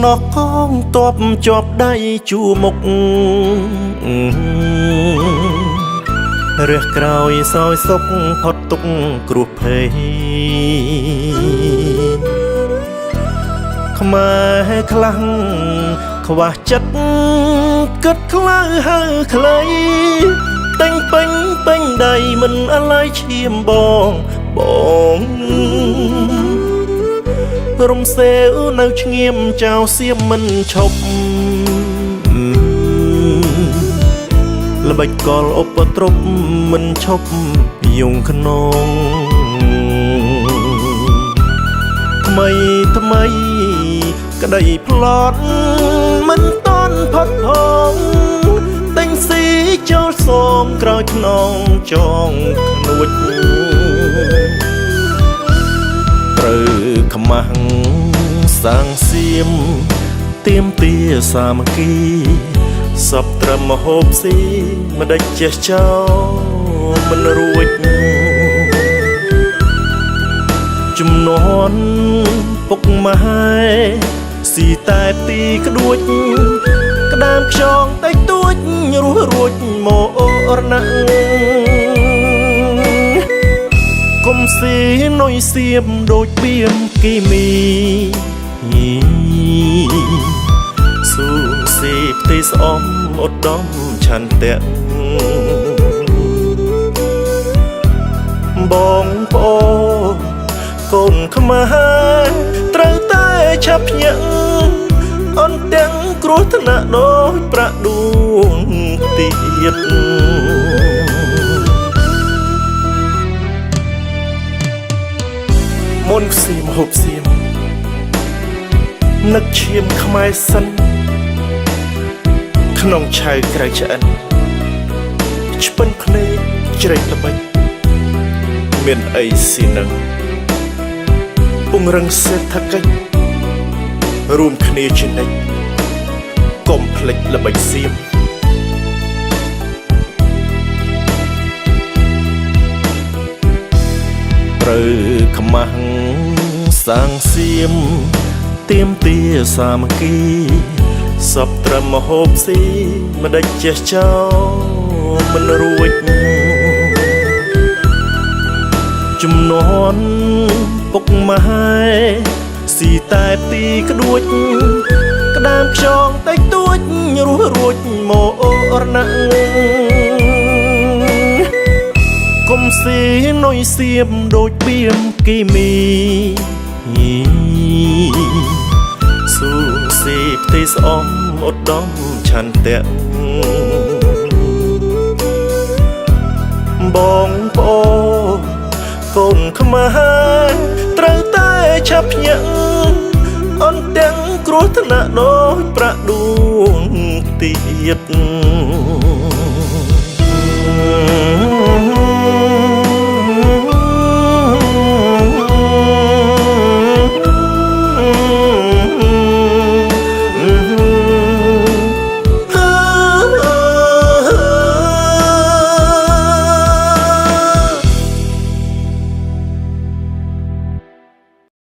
ណោះកងតបជាប់ដៃជួមុខរះក្រោយសោយសុកផុតទុកគ្រោះភ័យខ្មែរខ្លាំងខ្វះចិត្តគិតខ្លៅហើខ្លីតែងពេញដៃមិនអាឡ័យឈាមបងរំសេវនៅឆ្ងៀមចៅសៀមមិនឈប់ល្បិចកលឧបទ្រពមិនឈប់យងខ្នងថ្មីក្តីផ្លត់មិនតន់ផុតផងតែងស៊ីចូលសងក្រោយខ្នងចងខ្នួចត្រូវខ្មាំងសាងសៀមទៀមទាសាមគ្គីសពត្រឹមហូបស៊ីមិនដេចចេះចោលមិនរួចជំនន់ពុកម៉ែស៊ីតែទីក្ដួចក្តាមខ្យងតែទួចរស់រួចមករណាកុំស៊ីនុយសៀមដូចបៀមគីមីស៊ូស៊ីផ្ទៃស្អំឧត្តមឆន្ទៈបងប្អូនកូនខ្មែរត្រូវតែឆាប់ភ្ញាក់អន់ទាំងគ្រោះថ្នាក់ដូចប្រាក់ដួងទៀតមុនសៀមហូបសៀមនឹកឈាមខ្មែរសិនក្នុងឆៅក្រៅឆ្អិនឆ្ពិនភ្នែកជ្រែកល្បិចមានអីស៊ីនឹងពង្រឹងសេដ្ឋកិច្ចរួមគ្នាជានិច្ចកុំភ្លេចល្បិចសៀមត្រូវខ្មាំងសាងសៀមទៀមទាសាមគ្គីសពត្រឹមហូបស៊ីមិនដេចចេះចោលមិនរួចជំនន់ពុកម៉ែស៊ីតែទីក្ដួចក្តាមខ្យងតែទួចរស់រួចមករណាកុំស៊ីនុយសៀមដូចបៀមគីមីស៊ូស៊ីផ្ទៃស្អំឧត្តមឆន្ទៈបងប្អូនកូនខ្មែរត្រូវតែឆាប់ភ្ញាក់អន់ទាំងគ្រោះថ្នាក់ដូចប្រាក់ដួងទៀត